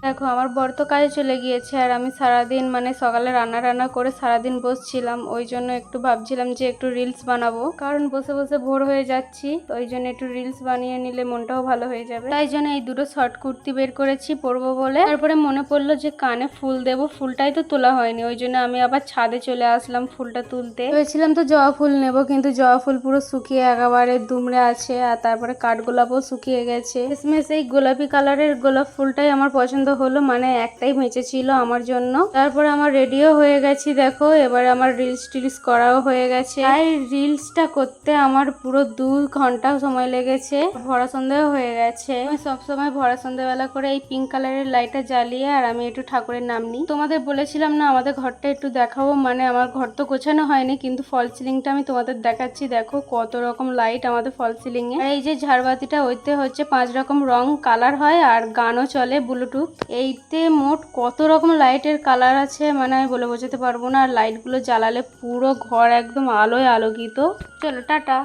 দেখো আমার বর তো কাজে চলে গিয়েছে আর আমি সারাদিন মানে সকালে রান্না করে সারাদিন বসছিলাম। ওই জন্য একটু ভাবছিলাম যে একটু রিলস বানাবো, কারণ বসে বসে বোর হয়ে যাচ্ছি। ওই জন্য একটু রিলস বানিয়ে নিলে মনটাও ভালো হয়ে যাবে। তাই জন্য এই দুটো শর্ট কুর্তি বের করেছি পরবো বলে। তারপরে মনে পড়লো যে কানে ফুল দেবো, ফুলটাই তো তোলা হয়নি। ওই জন্য আমি আবার ছাদে চলে আসলাম ফুলটা তুলতে। ভেবেছিলাম তো জবা ফুল নেবো, কিন্তু জবা ফুল পুরো শুকিয়ে একেবারে দুমড়ে আছে। আর তারপরে কাঠগোলাপও শুকিয়ে গেছে। শেষমেশ এই গোলাপি কালারের গোলাপ ফুলটাই আমার পছন্দ হলো, মানে একটাই বেঁচে ছিল আমার জন্য। তারপরে আমার রেডিও হয়ে গেছি দেখো। এবারে আমার রিলস টিলস করাও হয়ে গেছে। আর রিলসটা করতে আমার পুরো 2 ঘন্টা সময় লেগেছে। ভরা সন্ধ্যা হয়ে গেছে। আমি সবসময় ভরা সন্ধ্যাবেলা করে এই পিঙ্ক কালারের লাইটটা জ্বালিয়ে আর আমি একটু ঠাকুরের নাম নিই। তোমাদের বলেছিলাম না আমাদের ঘরটা একটু দেখাবো, মানে আমার ঘর তো গোছানো হয়নি, কিন্তু ফল সিলিংটা আমি তোমাদের দেখাচ্ছি। দেখো কত রকম লাইট আমাদের ফল সিলিং এ। আর এই যে ঝাড়বাতিটা, ওইতে হচ্ছে 5 রকম রং কালার হয় আর গানও চলে ব্লুটুথ। এইতে মোট কত রকম লাইটের কালার আছে, মানে আমি বলে বোঝাতে পারবো না। আর লাইটগুলো জ্বালালে পুরো ঘর একদম আলোয় আলোকিত। চলো টাটা।